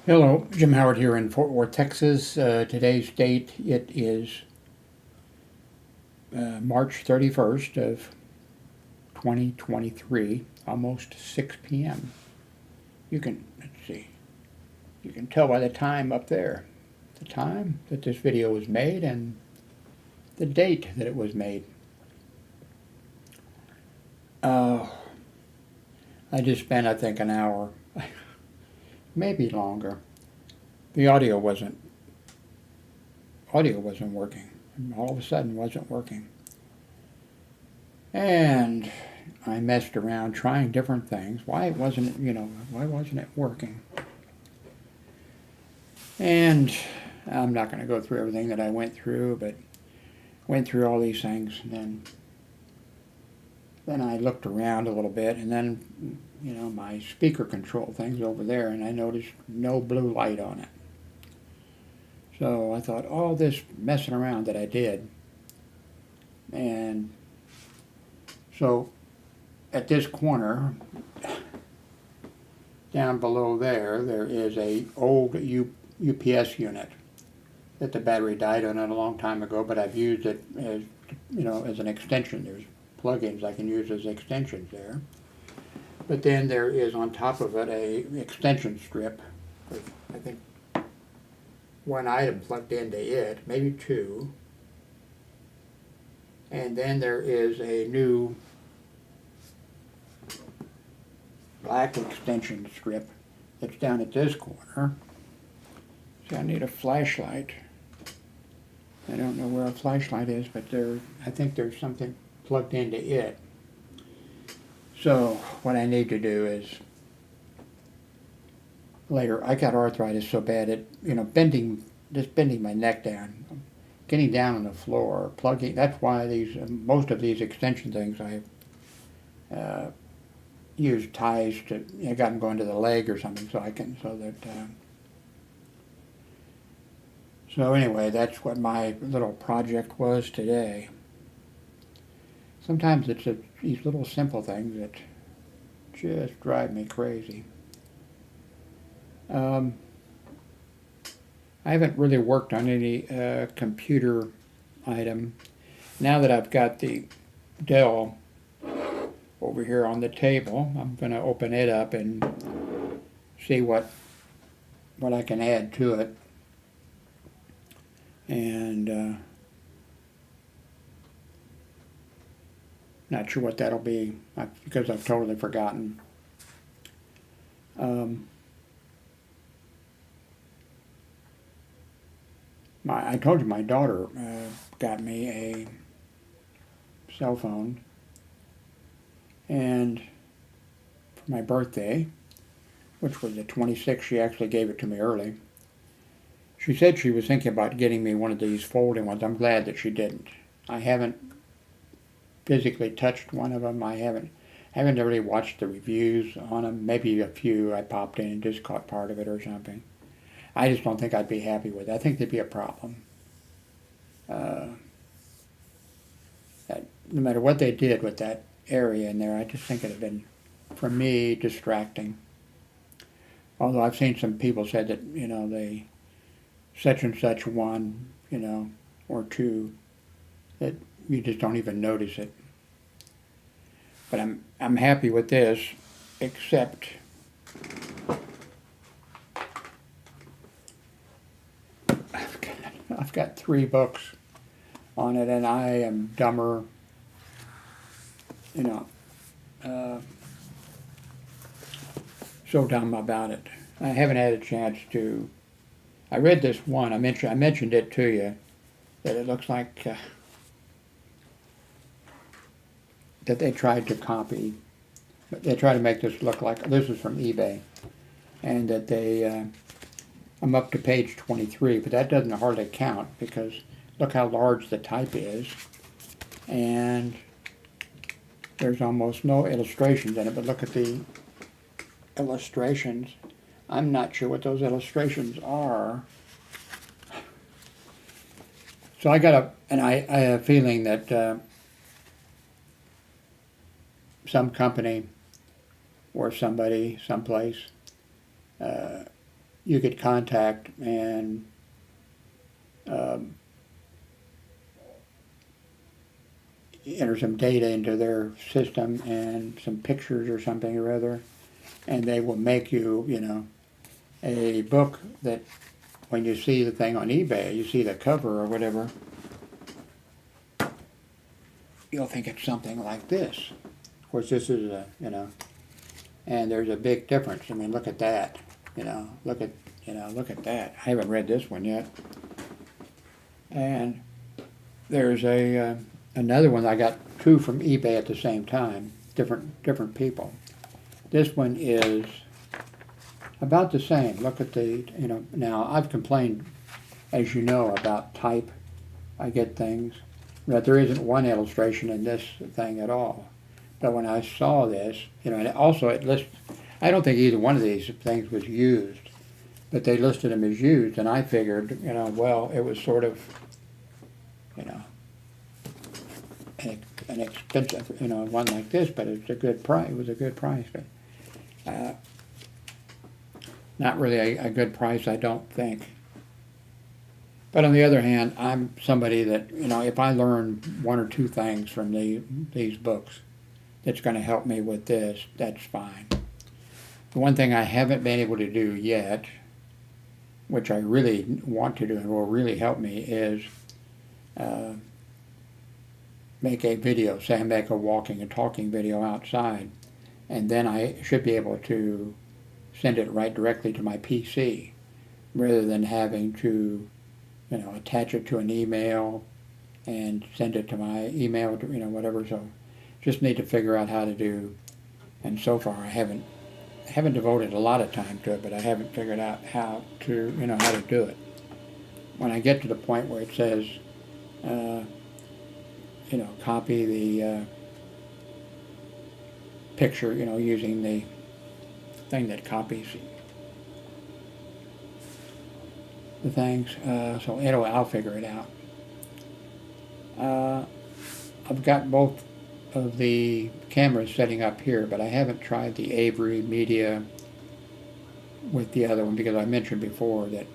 Hello, Jim Howard here in Fort Worth, Texas. Today's date, it is March 31st of 2023, almost 6 p.m. Let's see, you can tell by the time up there, the time that this video was made and the date that it was made. Uh, I just spent, I think, an hour, maybe longer. The audio wasn't working. All of a sudden wasn't working. And I messed around trying different things. Why wasn't it working? And I'm not going to go through everything that I went through, but went through all these things. And then I looked around a little bit, and then, my speaker control thing's over there, and I noticed no blue light on it. So I thought, all this messing around that I did, and so at this corner, down below there is a old UPS unit that the battery died on it a long time ago, but I've used it as an extension. There's plugins I can use as extensions there. But then there is on top of it a extension strip with, I think, one item plugged into it, maybe two. And then there is a new black extension strip that's down at this corner. So I need a flashlight. I don't know where a flashlight is, but I think there's something plugged into it. So what I need to do is later, I got arthritis so bad bending my neck down, getting down on the floor, plugging. That's why most of these extension things I use ties to. Got them going to the leg or something, So anyway, that's what my little project was today. Sometimes it's these little simple things that just drive me crazy. I haven't really worked on any computer item. Now that I've got the Dell over here on the table, I'm going to open it up and see what I can add to it. And not sure what that'll be because I've totally forgotten. I told you my daughter got me a cell phone, and for my birthday, which was the 26th, she actually gave it to me early. She said she was thinking about getting me one of these folding ones. I'm glad that she didn't. I haven't physically touched one of them. I haven't really watched the reviews on them. Maybe a few I popped in and just caught part of it or something. I just don't think I'd be happy with it. I think there'd be a problem. No matter what they did with that area in there, I just think it'd have been, for me, distracting. Although I've seen some people said that, they such and such one, or two, that you just don't even notice it. But I'm happy with this, except I've got 3 books on it, and I am dumber, so dumb about it. I haven't had a chance to. I read this one. I mentioned it to you, that it looks like that they tried to copy. They tried to make this look like this is from eBay, and that they. I'm up to page 23, but that doesn't hardly count because look how large the type is, and there's almost no illustrations in it. But look at the illustrations. I'm not sure what those illustrations are. So I have a feeling that some company or somebody, someplace, you could contact and enter some data into their system and some pictures or something or other, and they will make you, you know, a book that when you see the thing on eBay, you see the cover or whatever, you'll think it's something like this. Of course, this is a, you know, and there's a big difference. I mean, look at that. You know, look at that. I haven't read this one yet. And there's a another one. I got two from eBay at the same time, different people. This one is about the same. Look at the, you know, now I've complained, as you know, about type. I get things, but there isn't one illustration in this thing at all. But when I saw this, you know, and also it lists, I don't think either one of these things was used, but they listed them as used, and I figured, you know, well, it was sort of, you know, an expensive, you know, one like this, but it's a good price. It was a good price, but not really a good price, I don't think. But on the other hand, I'm somebody that, you know, if I learn one or two things from these books that's going to help me with this, that's fine. The one thing I haven't been able to do yet, which I really want to do and will really help me, is make a video, say I make a walking and talking video outside, and then I should be able to send it right directly to my PC, rather than having to, you know, attach it to an email and send it to my email, you know, whatever. So just need to figure out how to do, and so far I haven't devoted a lot of time to it, but I haven't figured out how to, you know, how to do it. When I get to the point where it says, you know, copy the picture, you know, using the thing that copies the things, so anyway, I'll figure it out. I've got both of the cameras setting up here, but I haven't tried the Avery Media with the other one, because I mentioned before that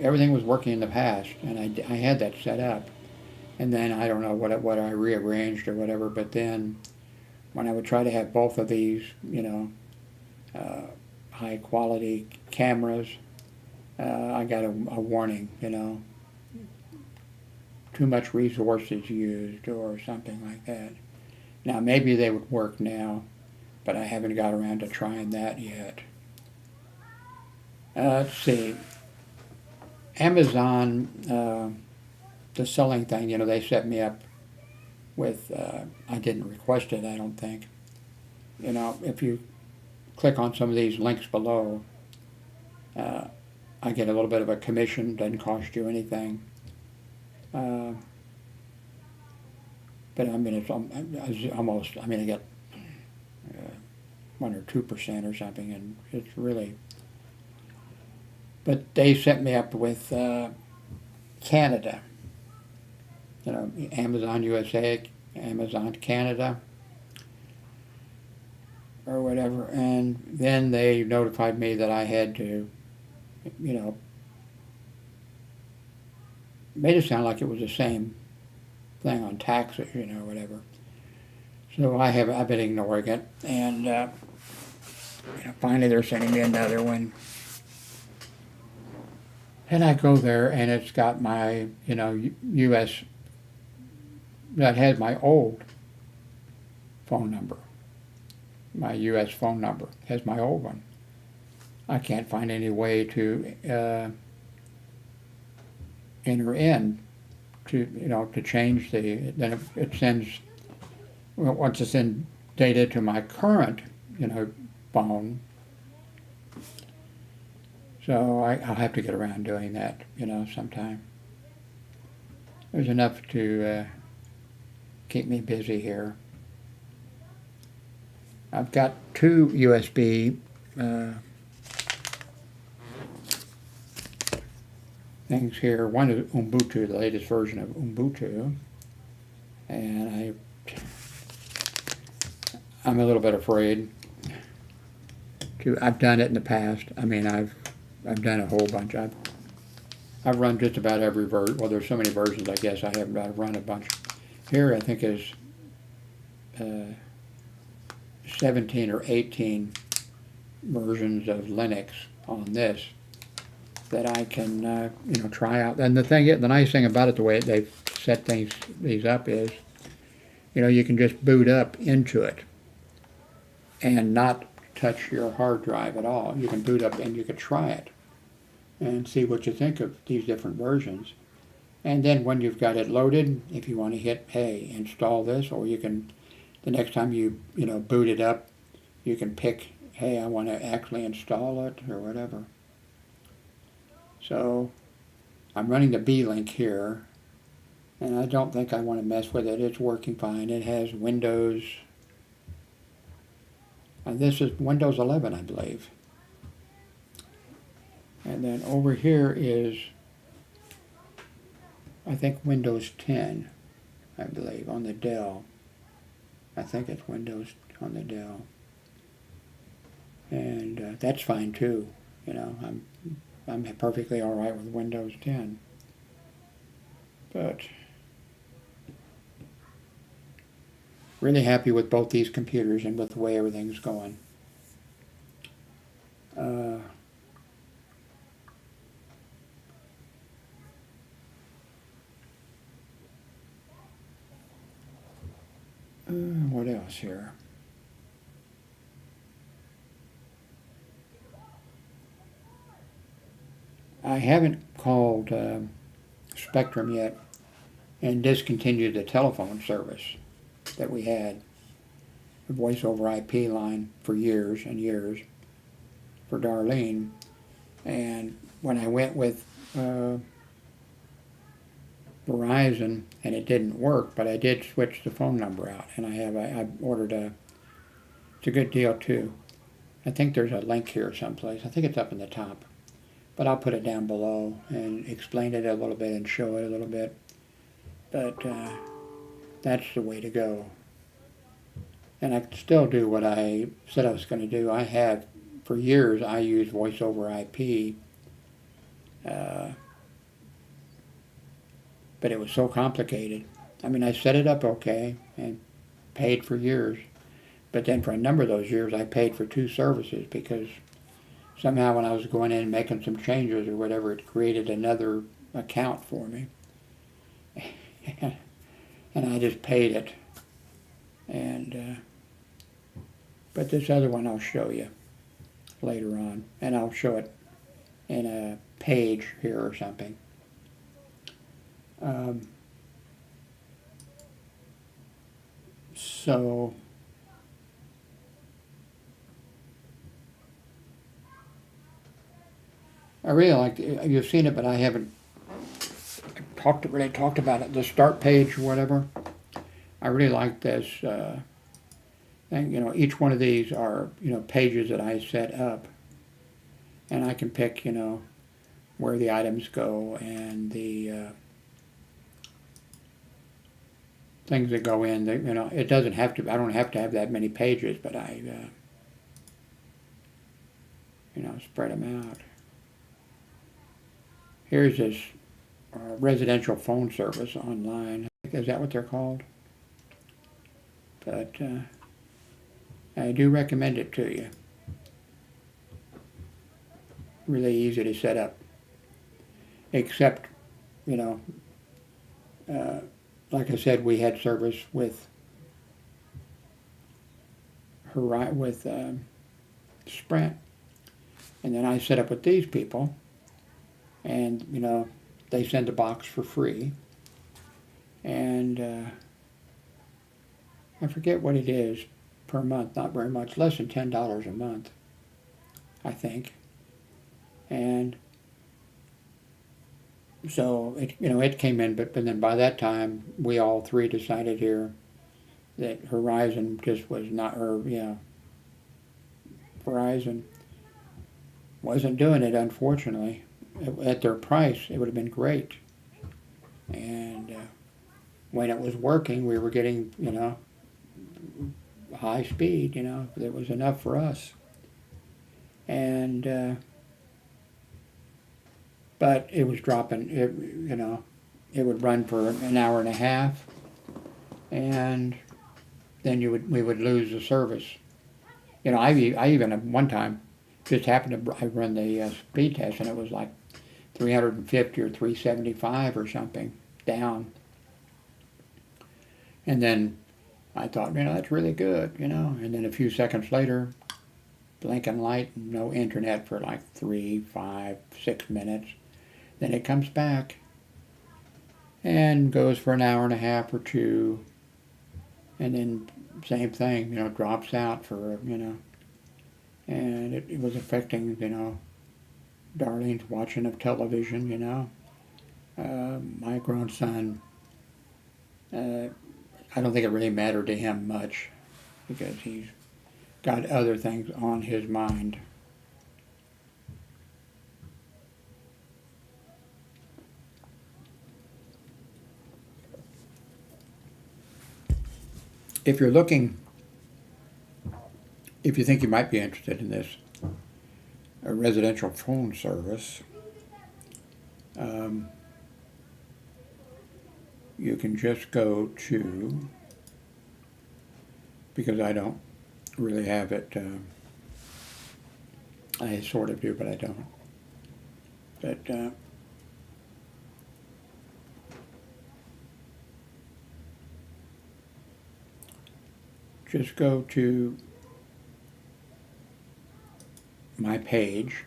everything was working in the past, and I had that set up, and then I don't know what I rearranged or whatever, but then when I would try to have both of these, you know, high quality cameras, I got a warning, you know, too much resources used or something like that. Now maybe they would work now, but I haven't got around to trying that yet. Let's see. Amazon, the selling thing, you know, they set me up with, I didn't request it, I don't think. You know, if you click on some of these links below, I get a little bit of a commission, doesn't cost you anything. But I mean, it's almost, I mean, I get 1 or 2% or something, and it's really, but they set me up with Canada, you know, Amazon USA, Amazon Canada, or whatever, and then they notified me that I had to, you know, made it sound like it was the same thing on taxes, you know, whatever. So I've been ignoring it, and you know, finally they're sending me another one, and I go there, and it's got my, you know, U.S. that has my old phone number, my U.S. phone number has my old one. I can't find any way to enter in to, you know, to change the, then it sends, well, once it sends data to my current, you know, phone. So I'll have to get around doing that, you know, sometime. There's enough to keep me busy here. I've got two USB things here. One is Ubuntu, the latest version of Ubuntu, and I'm a little bit afraid to. I've done it in the past. I mean, I've done a whole bunch. I've run just about every version. Well, there's so many versions, I guess I haven't. I've run a bunch. Here, I think is 17 or 18 versions of Linux on this that I can try out. And the nice thing about it, the way they've set these up is, you can just boot up into it and not touch your hard drive at all. You can boot up and you can try it and see what you think of these different versions. And then when you've got it loaded, if you want to hit, hey, install this, or you can, the next time you boot it up, you can pick, hey, I want to actually install it or whatever. So I'm running the B-Link here, and I don't think I want to mess with it. It's working fine. It has Windows, and this is Windows 11, I believe. And then over here is, I think, Windows 10, I believe, on the Dell. I think it's Windows on the Dell. And that's fine too. I'm perfectly all right with Windows 10. But really happy with both these computers and with the way everything's going. What else here? I haven't called Spectrum yet and discontinued the telephone service that we had, the voice over IP line, for years and years for Darlene. And when I went with Verizon, and it didn't work, but I did switch the phone number out, and I ordered it's a good deal too. I think there's a link here someplace. I think it's up in the top, but I'll put it down below and explain it a little bit and show it a little bit. But that's the way to go. And I can still do what I said I was going to do. I have, for years, I used voice over IP, but it was so complicated. I mean, I set it up okay and paid for years, but then for a number of those years I paid for 2 services because somehow when I was going in and making some changes or whatever, it created another account for me. And I just paid it. And but this other one I'll show you later on, and I'll show it in a page here or something. So I really like you've seen it, but I haven't really talked about it. The start page or whatever. I really like this thing. Each one of these are pages that I set up, and I can pick where the items go and the things that go in. It doesn't have to. I don't have to have that many pages, but I spread them out. Here's this residential phone service online. Is that what they're called? But I do recommend it to you. Really easy to set up. Except, like I said, we had service with Sprint, and then I set up with these people, and they send a box for free, and I forget what it is per month. Not very much, less than $10 a month, I think, and so it came in, but then by that time we all three decided here that Horizon just was not, Verizon wasn't doing it, unfortunately. At their price, it would have been great. And when it was working, we were getting, high speed, it was enough for us. and but it was dropping. It would run for an hour and a half, and then we would lose the service. I even at one time just happened to I run the speed test, and it was like 350 or 375 or something down. And then I thought, that's really good, And then a few seconds later, blinking light, no internet for like 3, 5, 6 minutes. Then it comes back and goes for an hour and a half or two, and then same thing, drops out for, and it was affecting, Darlene's watching of television, my grown son, I don't think it really mattered to him much because he's got other things on his mind. If you're looking, if you think you might be interested in this, a residential phone service, you can just go to, because I don't really have it, I sort of do, but I don't. But just go to my page,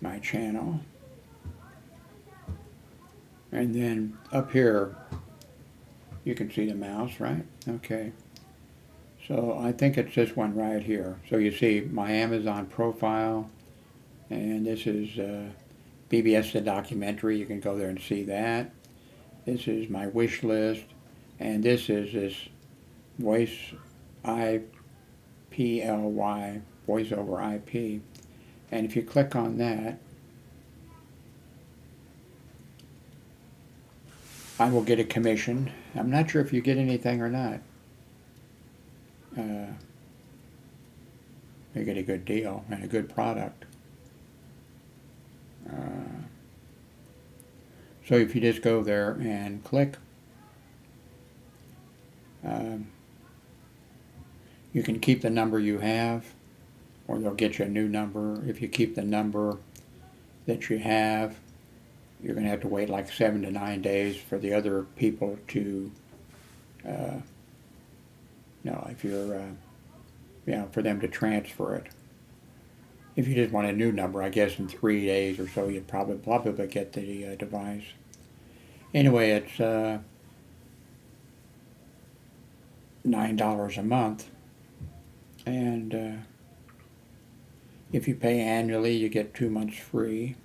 my channel, and then up here you can see the mouse, right? Okay. So I think it's this one right here. So you see my Amazon profile, and this is BBS the documentary. You can go there and see that. This is my wish list, and this is this voice IPLY, voice over IP. And if you click on that, I will get a commission. I'm not sure if you get anything or not. You get a good deal and a good product. So if you just go there and click, you can keep the number you have, or they'll get you a new number. If you keep the number that you have, you're going to have to wait like 7 to 9 days for the other people to, if you're, for them to transfer it. If you just want a new number, I guess in 3 days or so, you'd probably get the device. Anyway, it's $9 a month, and if you pay annually, you get 2 months free.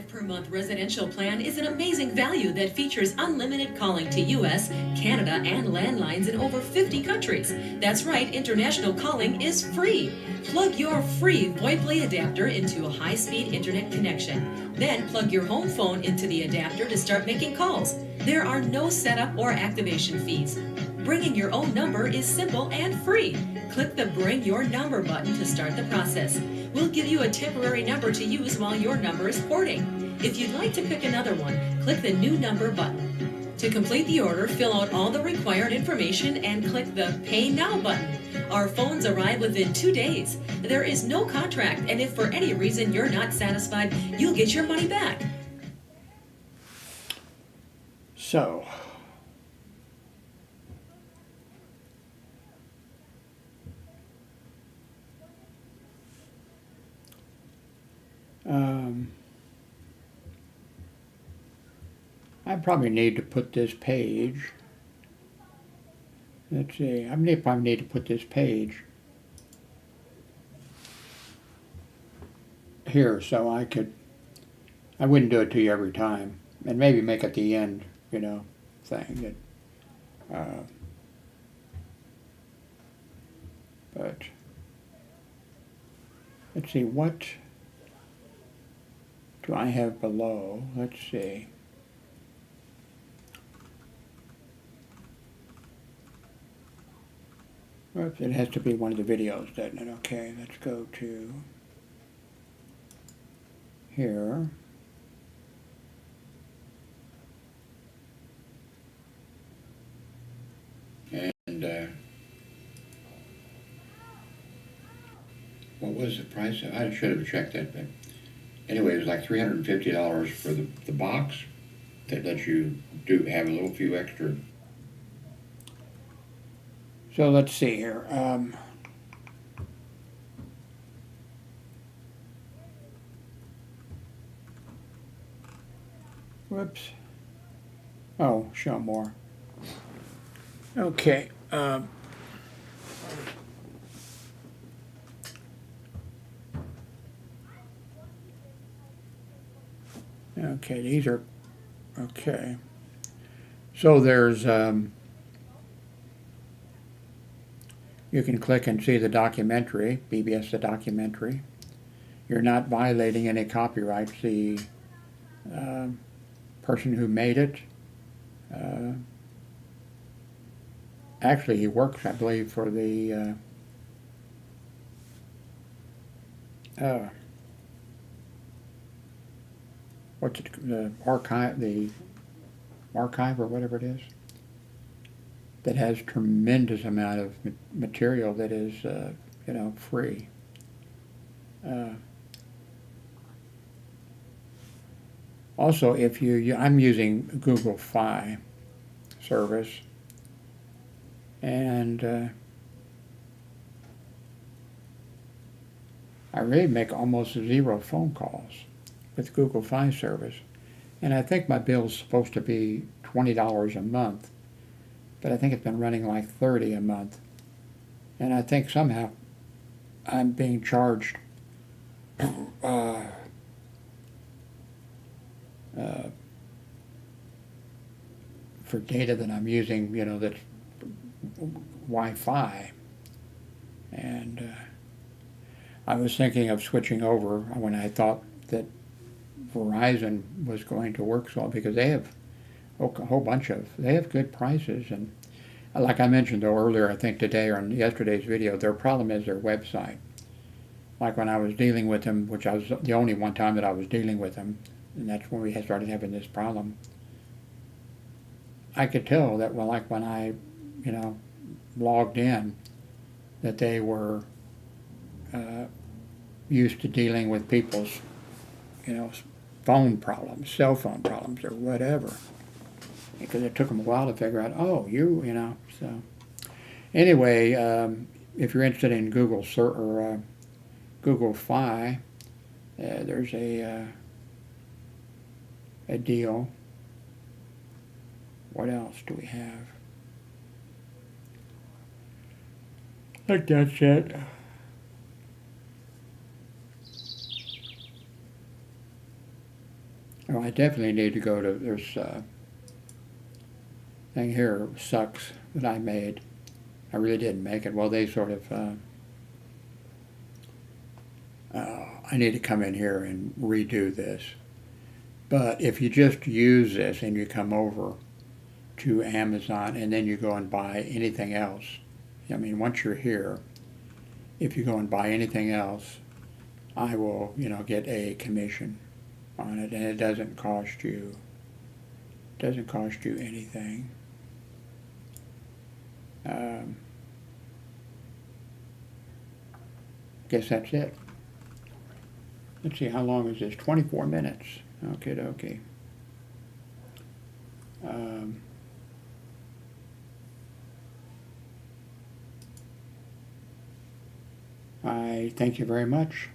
Per month residential plan is an amazing value that features unlimited calling to US, Canada, and landlines in over 50 countries. That's right, international calling is free. Plug your free VoIP adapter into a high-speed internet connection. Then plug your home phone into the adapter to start making calls. There are no setup or activation fees. Bringing your own number is simple and free. Click the Bring Your Number button to start the process. We'll give you a temporary number to use while your number is porting. If you'd like to pick another one, click the New Number button. To complete the order, fill out all the required information and click the Pay Now button. Our phones arrive within 2 days. There is no contract, and if for any reason you're not satisfied, you'll get your money back. So, I probably need to put this page, let's see, I probably need to put this page here so I wouldn't do it to you every time, and maybe make it the end, thing. But let's see, what do I have below? Let's see. Oops, it has to be one of the videos, doesn't it? Okay, let's go to here. And what was the price? I should have checked that, but anyway, it was like $350 for the box that lets you have a little few extra. So let's see here. Whoops. Oh, show more. Okay. Okay, these are, okay. So there's, you can click and see the documentary, BBS the documentary. You're not violating any copyrights. The person who made it, actually he works, I believe, for the what's it, the archive or whatever it is, that has tremendous amount of material that is, you know, free. Also, if I'm using Google Fi service, and I really make almost 0 phone calls with Google Fi service, and I think my bill's supposed to be $20 a month, but I think it's been running like $30 a month, and I think somehow I'm being charged for data that I'm using, you know, that's Wi-Fi, and I was thinking of switching over when I thought that Verizon was going to work so well, because they have a whole bunch of, they have good prices, and like I mentioned though earlier, I think today or in yesterday's video, their problem is their website. Like when I was dealing with them, which I was the only one time that I was dealing with them, and that's when we had started having this problem, I could tell that, well, like when I, you know, logged in, that they were used to dealing with people's, you know, phone problems, cell phone problems, or whatever. Because it took them a while to figure out, oh, you know. So anyway, if you're interested in Google Google Fi, there's a deal. What else do we have? I think that's it. Oh, I definitely need to go to, there's thing here, sucks, that I made. I really didn't make it. Well, they sort of, I need to come in here and redo this. But if you just use this and you come over to Amazon and then you go and buy anything else, I mean, once you're here, if you go and buy anything else, I will, you know, get a commission on it, and it doesn't cost you anything. Guess that's it. Let's see, how long is this? 24 minutes. Okay, okay. I thank you very much.